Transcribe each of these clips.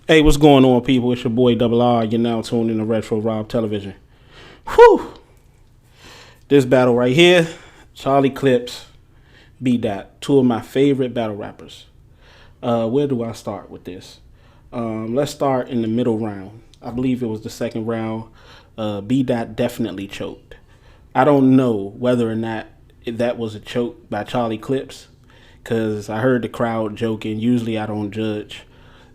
Hey, what's going on, people? It's your boy Double R. You're now tuned in to Retro Rob Television. Whew! This battle right here, Charlie Clips, B-Dot, two of my favorite battle rappers. Where do I start with this? Let's start in the middle round. I believe it was the second round. B-Dot definitely choked. I don't know whether or not that was a choke by Charlie Clips, because I heard the crowd joking. Usually I don't judge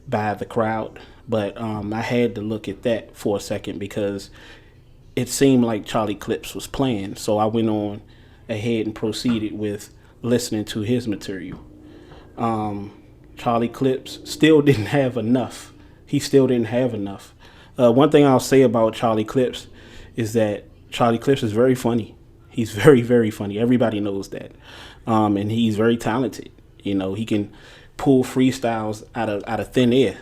by the crowd, but I had to look at that for a second because it seemed like Charlie Clips was playing. So I went on ahead and proceeded with listening to his material. Charlie Clips still didn't have enough. He still didn't have enough. One thing I'll say about Charlie Clips is that Charlie Clips is very funny. He's very, very funny. Everybody knows that. And he's very talented. You know, he can pull freestyles out of thin air.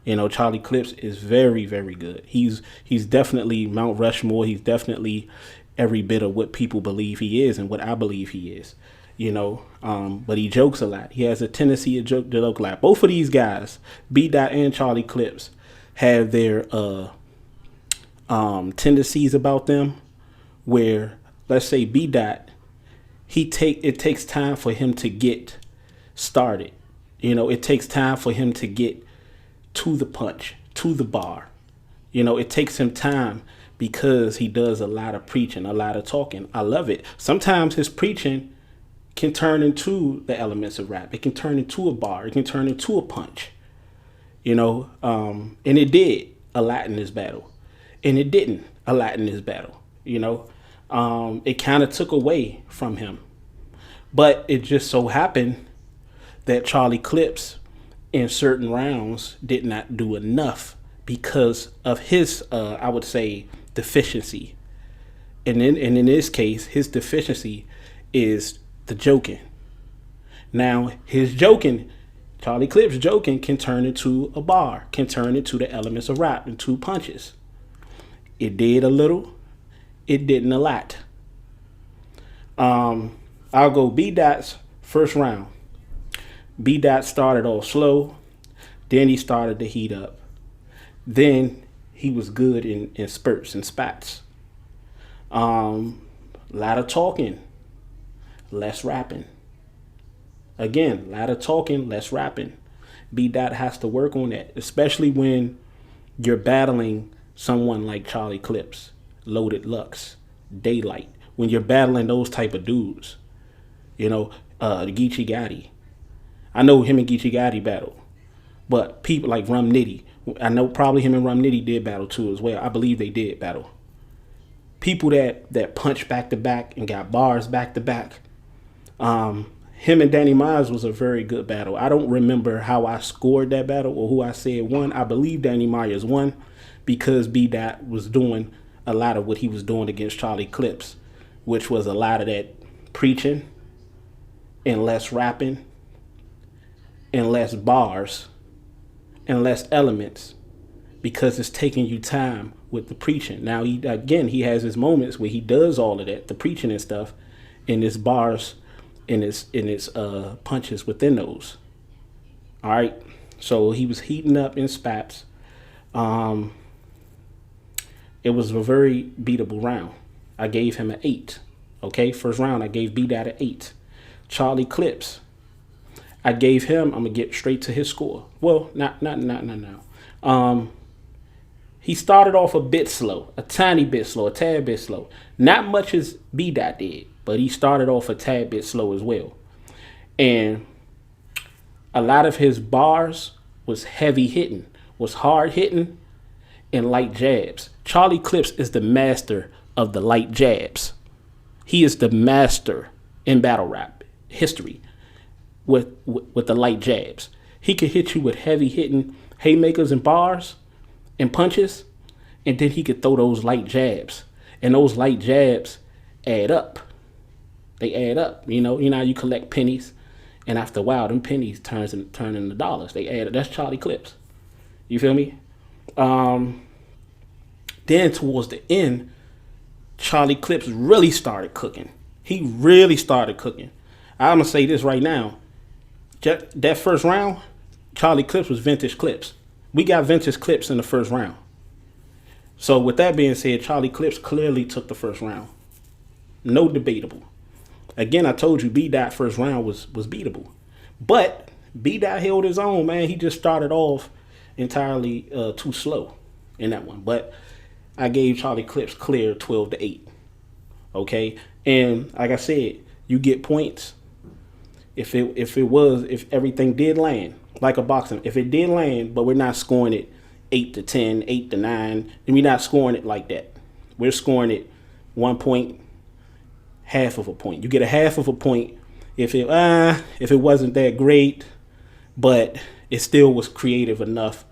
You know, Charlie Clips is very, very good. He's definitely Mount Rushmore. He's definitely every bit of what people believe he is and what I believe he is. You know, but he jokes a lot. He has a tendency to joke a lot. Both of these guys, B-Dot and Charlie Clips, have their tendencies about them where, let's say B-Dot, it takes time for him to get started. You know, it takes time for him to get to the punch, to the bar. You know, it takes him time because he does a lot of preaching, a lot of talking. I love it. Sometimes his preaching can turn into the elements of rap. It can turn into a bar. It can turn into a punch. You know, and it did a lot in this battle. And it didn't a lot in this battle. You know, it kind of took away from him. But it just so happened that Charlie Clips in certain rounds did not do enough because of his, I would say, deficiency. And in this case, his deficiency is the joking. Now, his joking, Charlie Clips joking, can turn into a bar, can turn into the elements of rap, into punches. It did a little, it didn't a lot. I'll go B-Dot's first round. B-Dot started off slow, then he started to heat up. Then he was good in spurts and spats. Lot of talking, less rapping. Again, lot of talking, less rapping. B-Dot has to work on that, especially when you're battling someone like Charlie Clips, Loaded Lux, Daylight. When you're battling those type of dudes, you know, K.O.T.D. I know him and K.O.T.D battle, but people like Rum Nitty, I know probably him and Rum Nitty did battle too as well. I believe they did battle. People that punch back to back and got bars back to back. Him and Danny Myers was a very good battle. I don't remember how I scored that battle or who I said won. I believe Danny Myers won because B-Dot was doing a lot of what he was doing against Charlie Clips, which was a lot of that preaching and less rapping and less bars and less elements because it's taking you time with the preaching. Now, he has his moments where he does all of that, the preaching and stuff, and his bars and his punches within those. All right, so he was heating up in spats. It was a very beatable round. I gave him an 8. Okay, first round I gave B-Dot an 8. Charlie Clips, I gave him, I'm gonna get straight to his score. Well, not now. He started off a bit slow, a tiny bit slow, a tad bit slow. Not much as B-Dot did, but he started off a tad bit slow as well. And a lot of his bars was heavy hitting, was hard hitting, and light jabs. Charlie Clips is the master of the light jabs. He is the master in battle rap history with the light jabs. He could hit you with heavy hitting haymakers and bars and punches, and then he could throw those light jabs. And those light jabs add up. They add up. You know how you collect pennies, and after a while, them pennies turn into dollars. They add up. That's Charlie Clips. You feel me? Then towards the end, Charlie Clips really started cooking. He really started cooking. I'm going to say this right now. That first round, Charlie Clips was vintage Clips. We got vintage Clips in the first round. So with that being said, Charlie Clips clearly took the first round. No debatable. Again, I told you B-Dot first round was beatable. But B-Dot held his own, man. He just started off entirely too slow in that one. But I gave Charlie Clips clear 12-8. Okay? And like I said, you get points if everything did land, like a boxing. If it did land, but we're not scoring it 8-10, 8-9, and we're not scoring it like that. We're scoring it 1 point, half of a point. You get a half of a point if it wasn't that great, but it still was creative enough,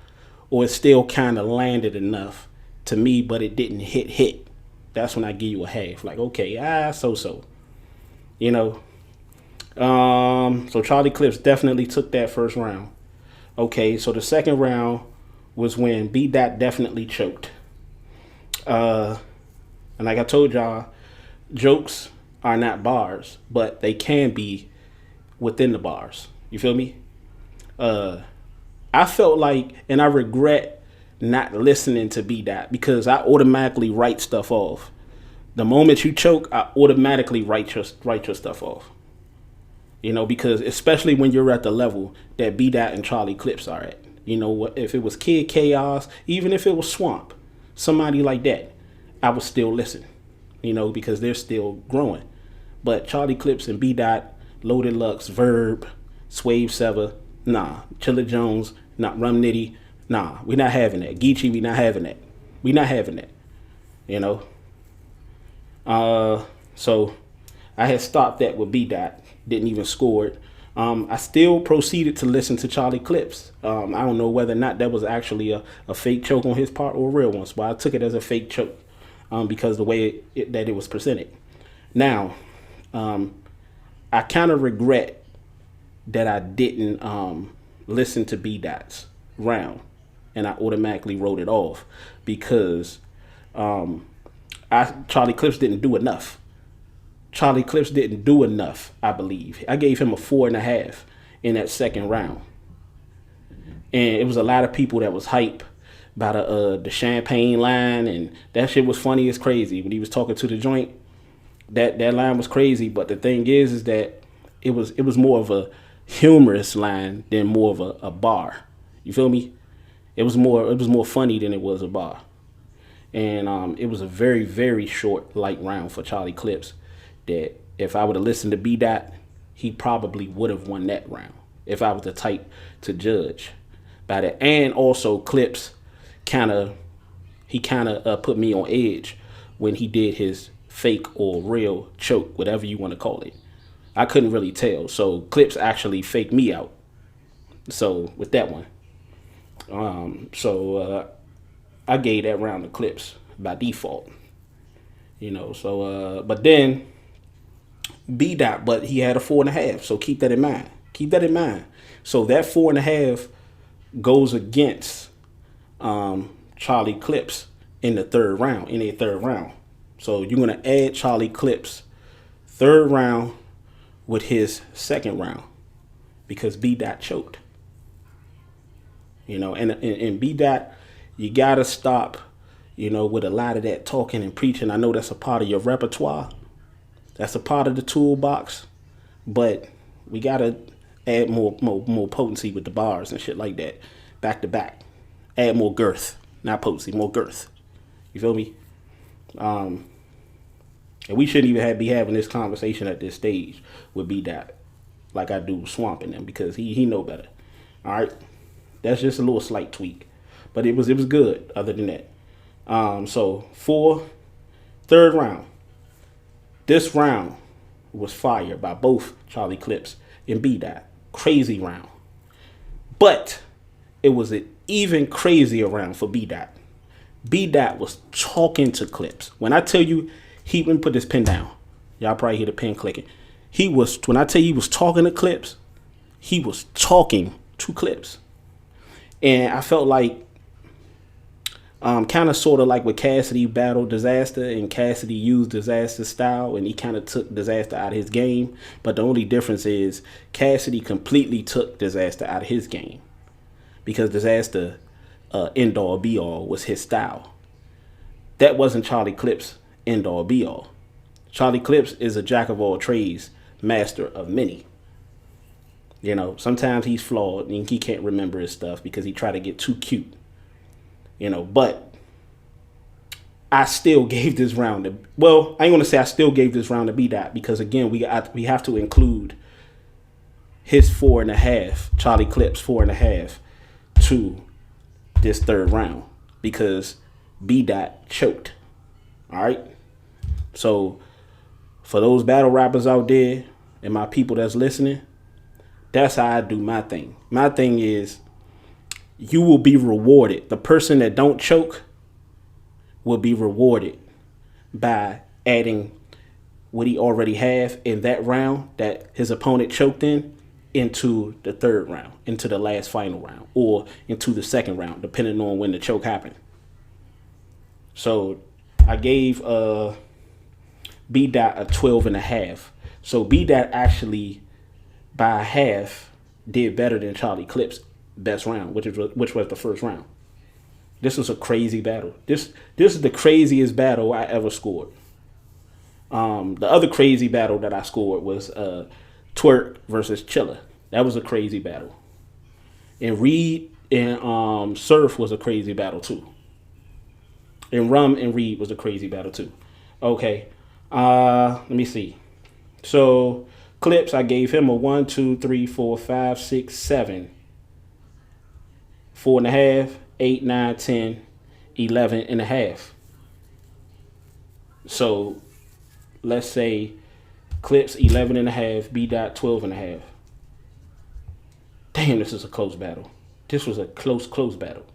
or it still kind of landed enough to me, but it didn't hit. That's when I give you a half. Like, okay, so. You know. So Charlie Clips definitely took that first round. Okay, so the second round was when B-Dot definitely choked. And like I told y'all, jokes are not bars, but they can be within the bars. You feel me? I felt like, and I regret not listening to B-Dot because I automatically write stuff off. The moment you choke, I automatically write your stuff off. You know, because especially when you're at the level that B-Dot and Charlie Clips are at. You know what? If it was Kid Chaos, even if it was Swamp, somebody like that, I would still listen. You know, because they're still growing. But Charlie Clips and B-Dot, Loaded Lux, Verb, Swave Sever, nah. Chilla Jones, not Rum Nitty, nah. We're not having that. Geechee, we not having that. We not having that. You know. So I had stopped that with B-Dot. Didn't even score it. I still proceeded to listen to Charlie Clips. I don't know whether or not that was actually a fake choke on his part or a real one, but I took it as a fake choke because the way that it was presented. Now, I kind of regret that I didn't listen to B-Dot's round, and I automatically wrote it off because Charlie Clips didn't do enough. Charlie Clips didn't do enough, I believe. I gave him a 4.5 in that second round. And it was a lot of people that was hype about the champagne line, and that shit was funny as crazy. When he was talking to the joint, that line was crazy, but the thing is that it was more of a humorous line than more of a bar. You feel me? It was more funny than it was a bar. And it was a very, very short, light round for Charlie Clips. That if I would have listened to B-Dot, he probably would have won that round if I was the type to judge by that. And also Clips kind of put me on edge when he did his fake or real choke, whatever you want to call it. I couldn't really tell. So Clips actually faked me out. So with that one. I gave that round to Clips by default. You know, so but then B-Dot, but he had a 4.5, so keep that in mind. Keep that in mind. So that 4.5 goes against Charlie Clips in the third round. So you're gonna add Charlie Clips third round with his second round because B-Dot choked. You know, and B-Dot, you gotta stop, you know, with a lot of that talking and preaching. I know that's a part of your repertoire. That's a part of the toolbox, but we gotta add more potency with the bars and shit like that, back to back. Add more girth, not potency, more girth. You feel me? And we shouldn't even be having this conversation at this stage with B-Dot, like I do swamping them because he know better. All right, that's just a little slight tweak, but it was good. Other than that, so third round. This round was fire by both Charlie Clips and B-Dot. Crazy round. But it was an even crazier round for B-Dot. B-Dot was talking to Clips. When I tell you, he wouldn't put this pen down. Y'all probably hear the pen clicking. When I tell you he was talking to Clips, he was talking to Clips. And I felt like kind of sort of like with Cassidy battled Disaster, and Cassidy used Disaster's style and he kind of took Disaster out of his game. But the only difference is Cassidy completely took Disaster out of his game because Disaster end all be all was his style. That wasn't Charlie Clips' end all be all. Charlie Clips is a jack of all trades, master of many. You know, sometimes he's flawed and he can't remember his stuff because he tried to get too cute. You know, but I still gave this round to, well, I ain't gonna say I still gave this round to B-Dot because again, we have to include his 4.5, Charlie Clips 4.5 to this third round because B-Dot choked. All right. So for those battle rappers out there and my people that's listening, that's how I do my thing. My thing is you will be rewarded. The person that don't choke will be rewarded by adding what he already have in that round that his opponent choked in into the third round, into the last final round, or into the second round, depending on when the choke happened. So I gave B-Dot a 12.5. So B-Dot actually by half did better than Charlie Clips' best round, which was the first round. This was a crazy battle. This is the craziest battle I ever scored. The other crazy battle that I scored was Twerk versus Chilla. That was a crazy battle. And Reed and Surf was a crazy battle too. And Rum and Reed was a crazy battle too. Okay. Let me see. So Clips, I gave him a 1, 2, 3, 4, 5, 6, 7, 4.5, 8, 9, 10, 11.5. So let's say Clips 11.5, B-Dot 12.5. Damn, this is a close battle. This was a close battle.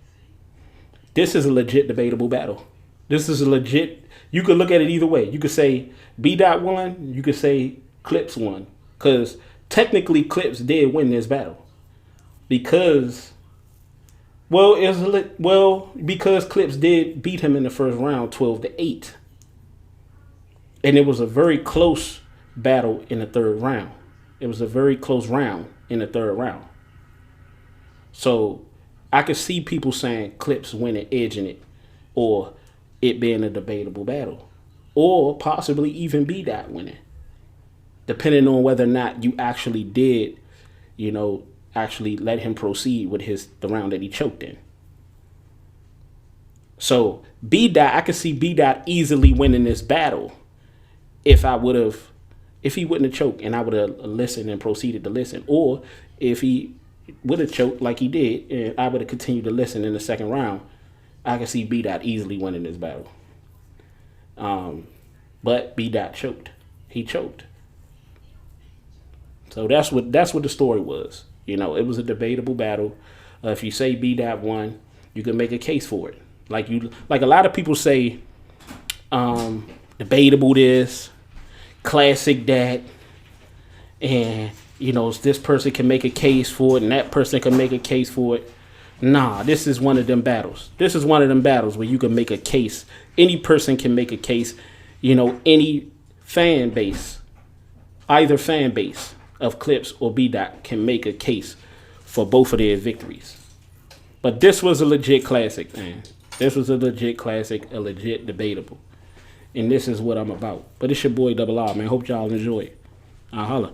This is a legit debatable battle. This is a legit, you could look at it either way. You could say B-Dot won, you could say Clips won. Because technically Clips did win this battle. Because, because Clips did beat him in the first round 12-8. And it was a very close battle in the third round. It was a very close round in the third round. So I could see people saying Clips winning, edging it, or it being a debatable battle, or possibly even B-Dot winning, depending on whether or not you actually did, actually let him proceed with the round that he choked in. So B-Dot, I could see B-Dot easily winning this battle if he wouldn't have choked and I would have listened and proceeded to listen, or if he would have choked like he did and I would have continued to listen in the second round, I could see B-Dot easily winning this battle. But B-Dot choked. He choked. So that's what the story was. It was a debatable battle. If you say B-Dot won, you can make a case for it. Like a lot of people say, debatable this, classic that, and this person can make a case for it and that person can make a case for it. Nah, this is one of them battles. This is one of them battles where you can make a case. Any person can make a case. Any fan base, either fan base of Clips or B-Dot can make a case for both of their victories. But this was a legit classic, man. This was a legit classic, a legit debatable. And this is what I'm about. But it's your boy Double R, man. Hope y'all enjoy it. I'll holla.